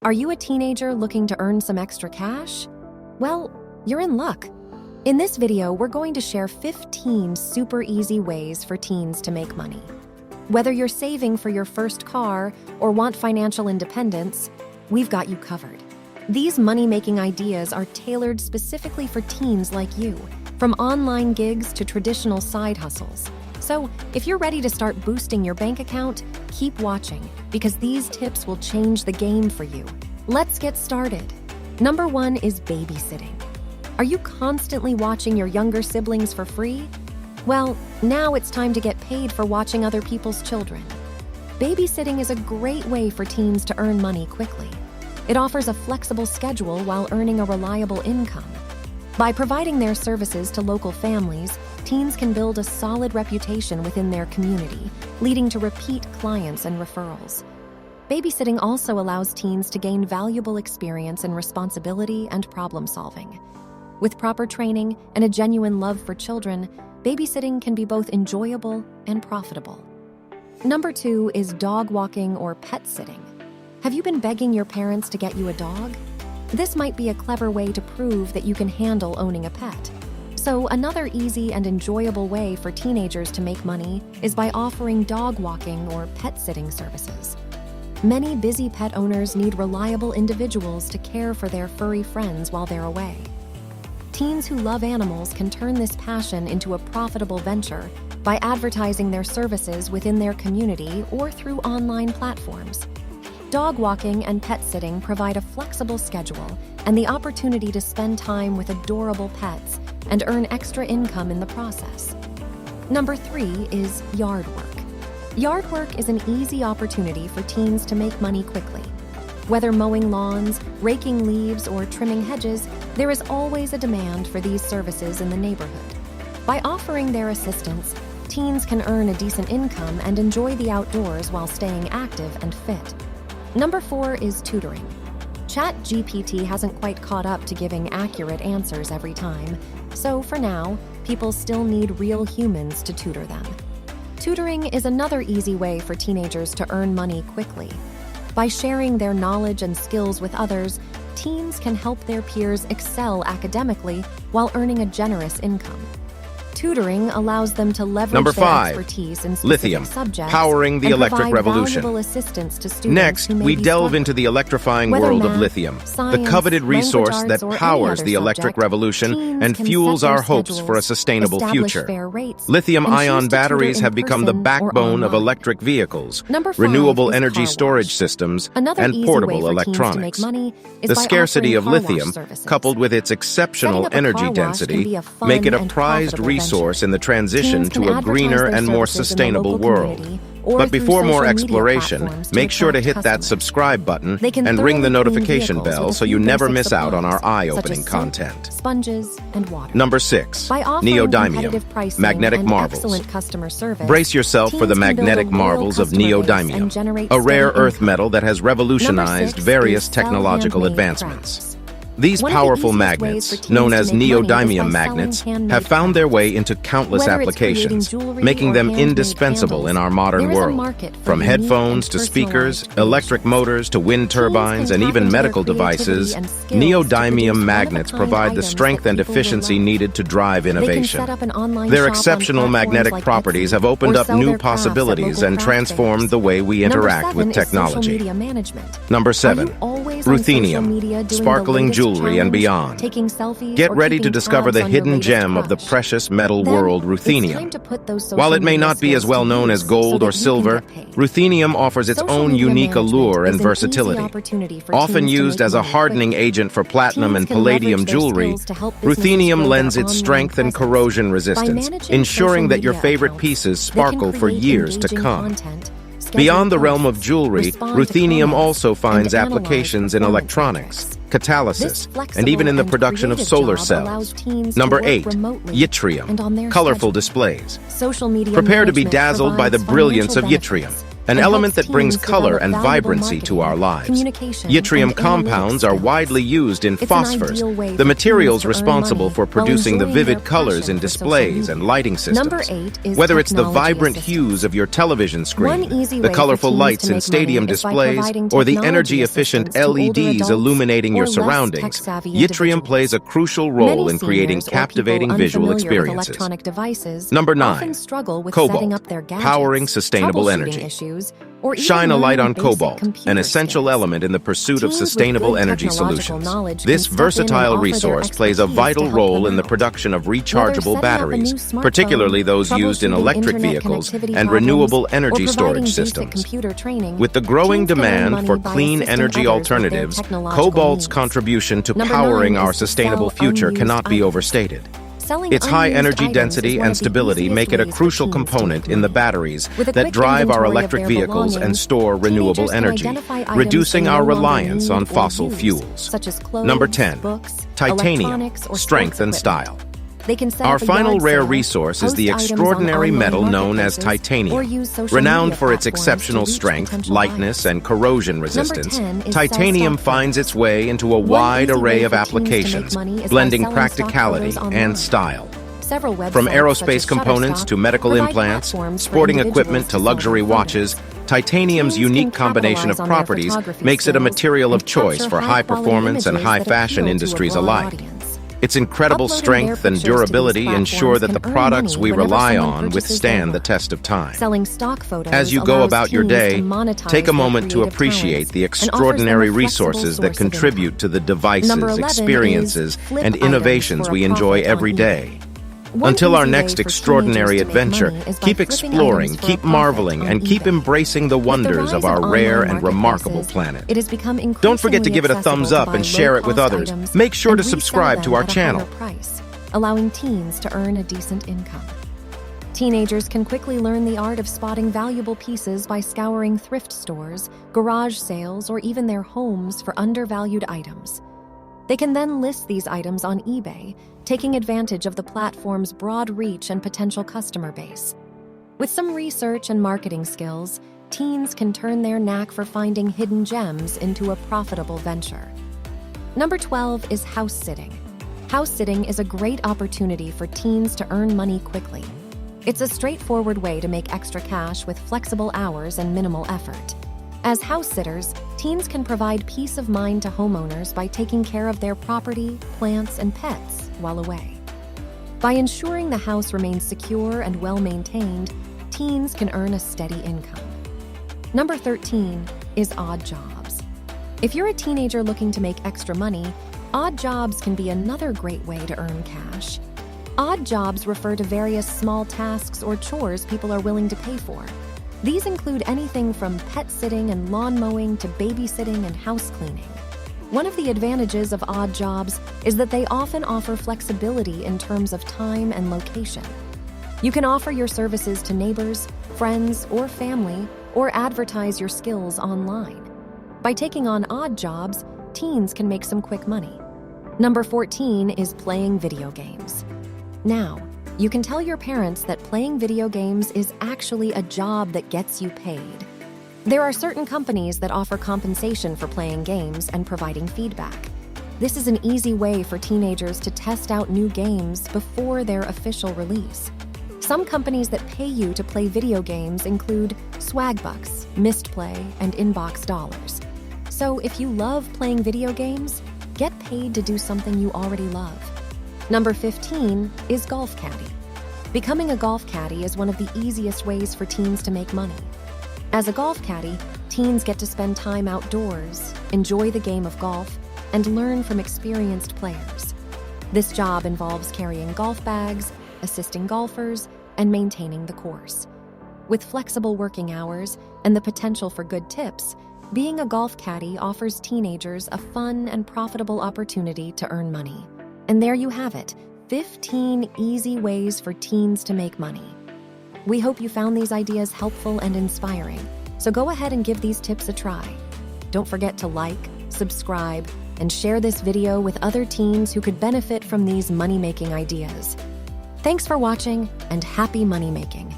Are you a teenager looking to earn some extra cash? Well, you're in luck. In this video, we're going to share 15 super easy ways for teens to make money. Whether you're saving for your first car or want financial independence, we've got you covered. These money-making ideas are tailored specifically for teens like you, from online gigs to traditional side hustles. So, if you're ready to start boosting your bank account, keep watching, because these tips will change the game for you. Let's get started. Number 1 is babysitting. Are you constantly watching your younger siblings for free? Well, now it's time to get paid for watching other people's children. Babysitting is a great way for teens to earn money quickly. It offers a flexible schedule while earning a reliable income. By providing their services to local families, teens can build a solid reputation within their community, leading to repeat clients and referrals. Babysitting also allows teens to gain valuable experience in responsibility and problem solving. With proper training and a genuine love for children, babysitting can be both enjoyable and profitable. Number 2 is dog walking or pet sitting. Have you been begging your parents to get you a dog? This might be a clever way to prove that you can handle owning a pet. So another easy and enjoyable way for teenagers to make money is by offering dog walking or pet sitting services. Many busy pet owners need reliable individuals to care for their furry friends while they're away. Teens who love animals can turn this passion into a profitable venture by advertising their services within their community or through online platforms. Dog walking and pet sitting provide a flexible schedule and the opportunity to spend time with adorable pets and earn extra income in the process. Number 3 is yard work. Yard work is an easy opportunity for teens to make money quickly. Whether mowing lawns, raking leaves, or trimming hedges, there is always a demand for these services in the neighborhood. By offering their assistance, teens can earn a decent income and enjoy the outdoors while staying active and fit. Number 4 is tutoring. ChatGPT hasn't quite caught up to giving accurate answers every time, so for now, people still need real humans to tutor them. Tutoring is another easy way for teenagers to earn money quickly. By sharing their knowledge and skills with others, teens can help their peers excel academically while earning a generous income. Tutoring allows them to leverage Number their 5, expertise in specific lithium, subjects powering the and electric provide revolution. valuable assistance to students Next, who may we be delve struggling. into the electrifying Whether world of math, lithium, the science, coveted language resource arts, that or any powers other the electric subject, revolution teens and can fuels set their our hopes for a schedules, sustainable establish future. fair rates, and choose Lithium-ion to batteries tutor have in become the person or backbone of online. electric vehicles, Number 5 renewable is energy car storage wash. systems, Another and easy portable way for teens to make electronics. money is The by scarcity offering of car wash lithium, services. coupled with its exceptional Setting up a energy car wash can density, be a fun make it a and prized profitable resource venture. in the transition Teens can to a advertise greener their and more services in the sustainable local world. community or But through before more social media exploration, platforms to make sure to attract hit that customers. subscribe button They can and ring the thoroughly clean notification vehicles bell with so a you few never basic miss out on our supplies, eye-opening such as content. soap, sponges, and water. Number 6, By offering neodymium, competitive pricing magnetic and marvels. excellent customer service, Brace yourself for the teens can build a magnetic loyal marvels of customer base and neodymium, generate a rare steady earth income. metal that has revolutionized Number 6 various is sell technological handmade advancements. crafts. These One of the powerful easiest ways magnets, for teens known to as make money is by neodymium selling magnets, handmade have found their crafts. way into countless Whether it's creating applications, jewelry making or them handmade indispensable candles, in our modern there is a world. market for From unique headphones and to speakers, personalized electric creations. motors to wind turbines, can and tap even into their medical creativity devices, and skills to produce neodymium magnets one-of-a-kind provide the items strength that and people will efficiency love. needed to drive They can innovation. set up an online Their shop on exceptional platforms magnetic like properties Etsy have opened or up sell new their crafts at possibilities local and craft transformed fairs. the way we Number interact 7 with is social technology. media management. Number Are 7, you always on social ruthenium, media doing sparkling the latest jewelry and challenge, beyond. taking selfies, Get or ready to keeping discover tabs the on your hidden latest gem of the crush? precious metal Then world, it's time ruthenium. to put those social While it may media not be as skills well to known as use gold so or that you can silver, get paid. ruthenium offers its Social own media unique management allure is and an versatility. easy opportunity for Often teens to used make as a money hardening quickly. agent for platinum Teens and can palladium leverage their jewelry, skills to help businesses ruthenium grow lends their its online strength and presence. corrosion By resistance, managing ensuring social that your media favorite accounts, pieces they can sparkle for create years to engaging come. content, schedule Beyond the realm of posts, jewelry, respond to ruthenium comments, also finds and analyze applications in performance electronics, metrics. catalysis, This flexible and even in the and production of creative solar job allows cells. teens to Number work 8, remotely yttrium, and on their colorful schedule. displays. Social media Prepare to be management dazzled by the provides brilliance of financial yttrium. benefits. an and element helps that brings teens color develop and valuable vibrancy to marketing, our lives. communication, Yttrium and analytic compounds are skills. widely used in It's an phosphors, ideal way the for materials teens to earn responsible money for while producing the enjoying vivid their colors passion in for social displays and media. lighting systems. Number 8 is Whether it's the technology vibrant assistance. hues of your television screen, One easy the way for colorful teens lights to in make stadium money is by displays, providing or the technology energy-efficient assistance to older LEDs adults illuminating your or less surroundings, tech-savvy Yttrium individuals. plays a crucial role Many in creating seniors or captivating people visual unfamiliar with experiences. electronic devices Number 9. often struggle with Cobalt, setting up their gadgets, powering sustainable troubleshooting energy. issues, or even Shine a light learning on basic cobalt, computer an essential skills. element in the pursuit of Teens with sustainable good energy technological solutions. knowledge This can step in and versatile offer their resource plays a expertise to vital help role them in the out. production of Whether rechargeable setting up a batteries, new smartphone, particularly those used in troubleshooting electric internet vehicles connectivity and problems, renewable or energy providing storage basic systems. computer training, With the growing teens can earn demand money for by clean assisting energy others with their alternatives, technological cobalt's needs. contribution to Number powering 9 our is to sustainable sell future unused cannot be items. overstated. Selling Its high unused energy items density is one and of the stability easiest make it a ways for crucial teens to component make in the money. batteries With a that quick drive our inventory of electric their vehicles and belongings, store renewable teenagers can energy, identify items reducing they our no longer reliance need on or fossil use, fuels. such as clothes, Number 10. books, Titanium, electronics, or strength sports and equipment. style. They can set Our up a final yard rare sale, resource is the post items on extraordinary online metal known as marketplaces, or titanium. use social Renowned media for its platforms exceptional to reach strength, potential lightness, buyers. and corrosion Number resistance, 10 is titanium sell stock finds photos. its way into a One wide easy array way of for teens to make applications, money is by blending selling stock practicality photos online. and style. Several websites From such aerospace as components Shutterstock to medical provide implants, platforms for sporting individuals equipment to to sell luxury their watches, photos. titanium's Teens unique can combination of capitalize on their properties photography makes it a skills material of and choice capture for high high-quality performance and images high that fashion appeal to a industries broad alike. audience. Its incredible Uploading strength their and pictures to these durability ensure platforms that the can earn products money we whenever rely someone on purchases withstand their the work. test of time. Selling stock photos As you go allows about your teens day, to monetize take a their moment to creative appreciate talents the and offers them a extraordinary flexible resources that source of contribute income. to the devices, Number 11 is experiences, flip and items innovations for a we enjoy profit on every eBay. day. One Until our easy way next for extraordinary teenagers to make adventure, money is by keep flipping exploring, items for a keep profit marveling, on and keep eBay. embracing the With the wonders of rise our of rare online and remarkable marketplaces, planet. it has become Don't forget to give it a increasingly thumbs accessible up to buy and share it with low-cost others. items Make sure and to resell subscribe to them our at a channel. higher price, allowing teens to earn a decent income. Teenagers can quickly learn the art of spotting valuable pieces by scouring thrift stores, garage sales, or even their homes for undervalued items. They can then list these items on eBay, taking advantage of the platform's broad reach and potential customer base. With some research and marketing skills, teens can turn their knack for finding hidden gems into a profitable venture. Number 12 is house sitting. House sitting is a great opportunity for teens to earn money quickly. It's a straightforward way to make extra cash with flexible hours and minimal effort. As house sitters, teens can provide peace of mind to homeowners by taking care of their property, plants, and pets while away. By ensuring the house remains secure and well-maintained, teens can earn a steady income. Number 13 is odd jobs. If you're a teenager looking to make extra money, odd jobs can be another great way to earn cash. Odd jobs refer to various small tasks or chores people are willing to pay for. These include anything from pet sitting and lawn mowing to babysitting and house cleaning. One of the advantages of odd jobs is that they often offer flexibility in terms of time and location. You can offer your services to neighbors, friends, or family, or advertise your skills online. By taking on odd jobs, teens can make some quick money. Number 14 is playing video games. Now, you can tell your parents that playing video games is actually a job that gets you paid. There are certain companies that offer compensation for playing games and providing feedback. This is an easy way for teenagers to test out new games before their official release. Some companies that pay you to play video games include Swagbucks, Mistplay, and Inbox Dollars. So if you love playing video games, get paid to do something you already love. Number 15 is golf caddy. Becoming a golf caddy is one of the easiest ways for teens to make money. As a golf caddy, teens get to spend time outdoors, enjoy the game of golf, and learn from experienced players. This job involves carrying golf bags, assisting golfers, and maintaining the course. With flexible working hours and the potential for good tips, being a golf caddy offers teenagers a fun and profitable opportunity to earn money. And there you have it, 15 easy ways for teens to make money. We hope you found these ideas helpful and inspiring, so go ahead and give these tips a try. Don't forget to like, subscribe, and share this video with other teens who could benefit from these money-making ideas. Thanks for watching, and happy money-making!